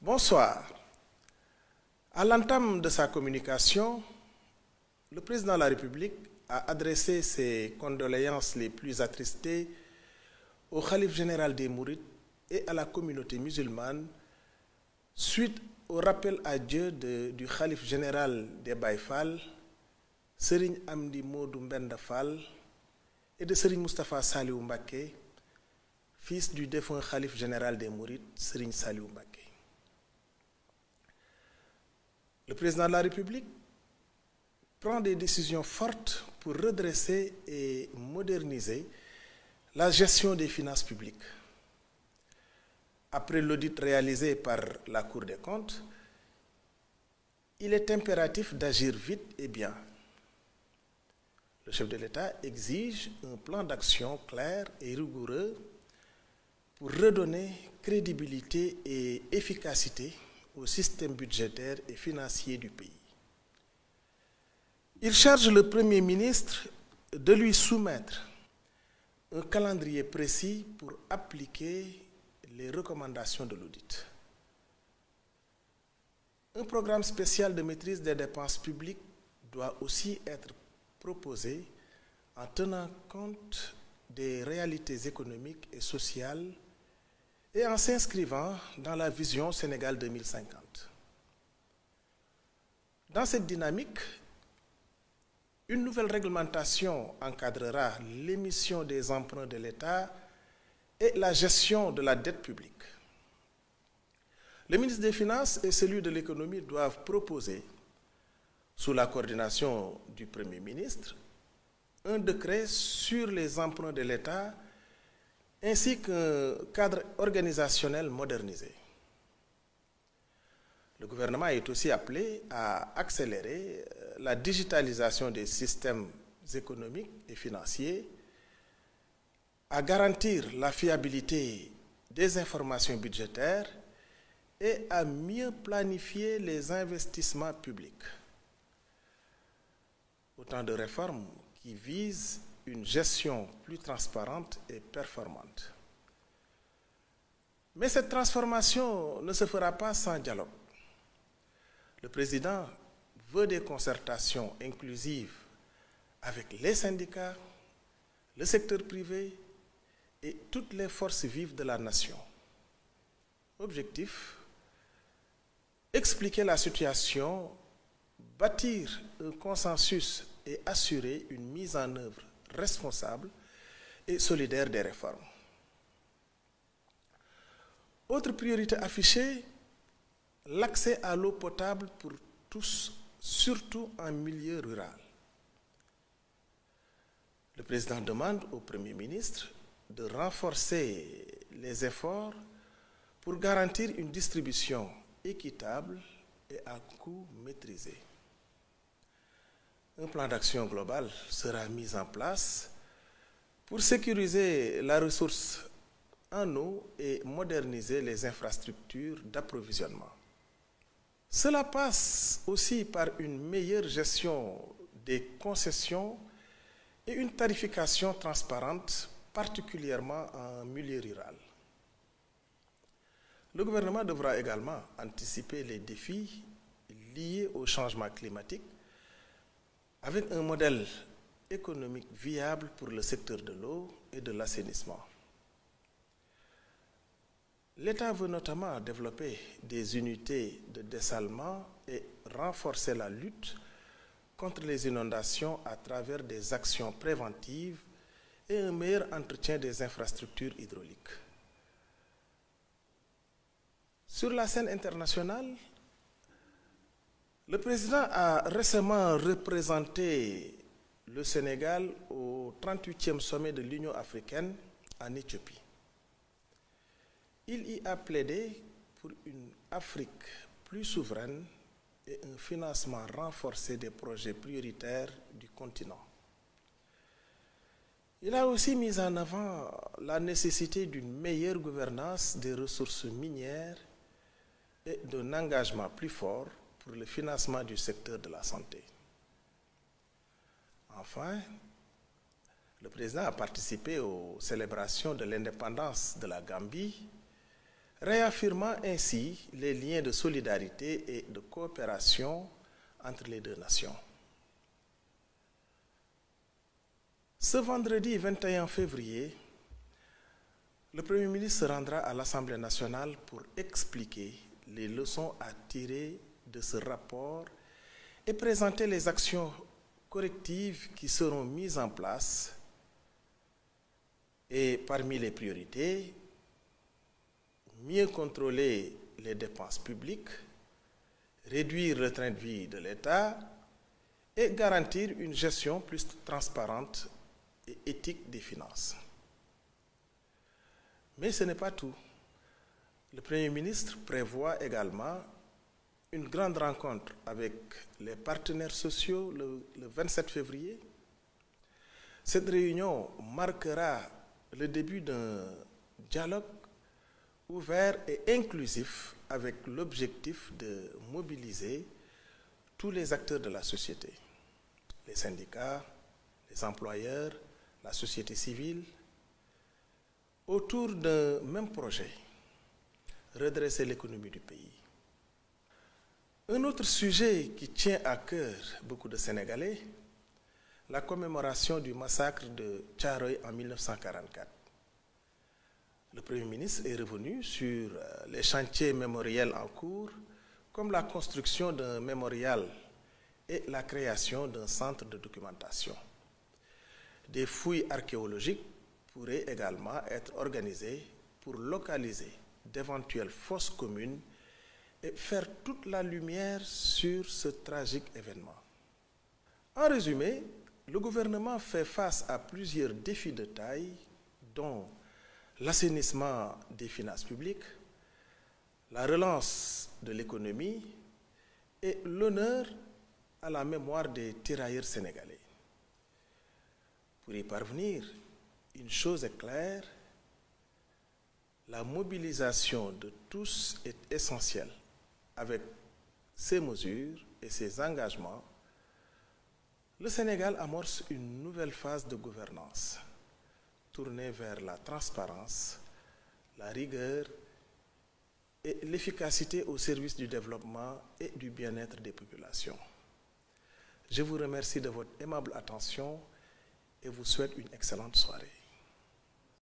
Bonsoir. À l'entame de sa communication, le président de la République a adressé ses condoléances les plus attristées au khalife général des Mourides et à la communauté musulmane suite au rappel à Dieu du khalife général des Baye Fall, Serigne Amdi Modou Mbenda Fall, et de Serigne Moustapha Saliou Mbacké, fils du défunt khalife général des Mourides, Serigne Saliou Mbacké. Le président de la République prend des décisions fortes pour redresser et moderniser la gestion des finances publiques. Après l'audit réalisé par la Cour des comptes, il est impératif d'agir vite et bien. Le chef de l'État exige un plan d'action clair et rigoureux pour redonner crédibilité et efficacité au système budgétaire et financier du pays. Il charge le Premier ministre de lui soumettre un calendrier précis pour appliquer les recommandations de l'audit. Un programme spécial de maîtrise des dépenses publiques doit aussi être proposé en tenant compte des réalités économiques et sociales et en s'inscrivant dans la vision Sénégal 2050. Dans cette dynamique, une nouvelle réglementation encadrera l'émission des emprunts de l'État et la gestion de la dette publique. Le ministre des Finances et celui de l'Économie doivent proposer, sous la coordination du Premier ministre, un décret sur les emprunts de l'État ainsi qu'un cadre organisationnel modernisé. Le gouvernement est aussi appelé à accélérer la digitalisation des systèmes économiques et financiers, à garantir la fiabilité des informations budgétaires et à mieux planifier les investissements publics. Autant de réformes qui visent une gestion plus transparente et performante. Mais cette transformation ne se fera pas sans dialogue. Le président veut des concertations inclusives avec les syndicats, le secteur privé et toutes les forces vives de la nation. Objectif: expliquer la situation, bâtir un consensus et assurer une mise en œuvre responsable et solidaire des réformes. Autre priorité affichée, l'accès à l'eau potable pour tous, surtout en milieu rural. Le président demande au Premier ministre de renforcer les efforts pour garantir une distribution équitable et à coût maîtrisé. Un plan d'action global sera mis en place pour sécuriser la ressource en eau et moderniser les infrastructures d'approvisionnement. Cela passe aussi par une meilleure gestion des concessions et une tarification transparente, particulièrement en milieu rural. Le gouvernement devra également anticiper les défis liés au changement climatique avec un modèle économique viable pour le secteur de l'eau et de l'assainissement. L'État veut notamment développer des unités de dessalement et renforcer la lutte contre les inondations à travers des actions préventives et un meilleur entretien des infrastructures hydrauliques. Sur la scène internationale, le président a récemment représenté le Sénégal au 38e sommet de l'Union africaine en Éthiopie. Il y a plaidé pour une Afrique plus souveraine et un financement renforcé des projets prioritaires du continent. Il a aussi mis en avant la nécessité d'une meilleure gouvernance des ressources minières et d'un engagement plus fort pour le financement du secteur de la santé. Enfin, le président a participé aux célébrations de l'indépendance de la Gambie réaffirmant ainsi les liens de solidarité et de coopération entre les deux nations. Ce vendredi 21 février, le Premier ministre se rendra à l'Assemblée nationale pour expliquer les leçons à tirer de ce rapport et présenter les actions correctives qui seront mises en place. Et parmi les priorités, mieux contrôler les dépenses publiques, réduire le train de vie de l'État et garantir une gestion plus transparente et éthique des finances. Mais ce n'est pas tout. Le Premier ministre prévoit également une grande rencontre avec les partenaires sociaux le 27 février. Cette réunion marquera le début d'un dialogue ouvert et inclusif avec l'objectif de mobiliser tous les acteurs de la société, les syndicats, les employeurs, la société civile, autour d'un même projet, redresser l'économie du pays. Un autre sujet qui tient à cœur beaucoup de Sénégalais, la commémoration du massacre de Thiaroye en 1944. Le Premier ministre est revenu sur les chantiers mémoriels en cours, comme la construction d'un mémorial et la création d'un centre de documentation. Des fouilles archéologiques pourraient également être organisées pour localiser d'éventuelles fosses communes et faire toute la lumière sur ce tragique événement. En résumé, le gouvernement fait face à plusieurs défis de taille, dont l'assainissement des finances publiques, la relance de l'économie et l'honneur à la mémoire des tirailleurs sénégalais. Pour y parvenir, une chose est claire, la mobilisation de tous est essentielle. Avec ces mesures et ces engagements, le Sénégal amorce une nouvelle phase de gouvernance tournée vers la transparence, la rigueur et l'efficacité au service du développement et du bien-être des populations. Je vous remercie de votre aimable attention et vous souhaite une excellente soirée.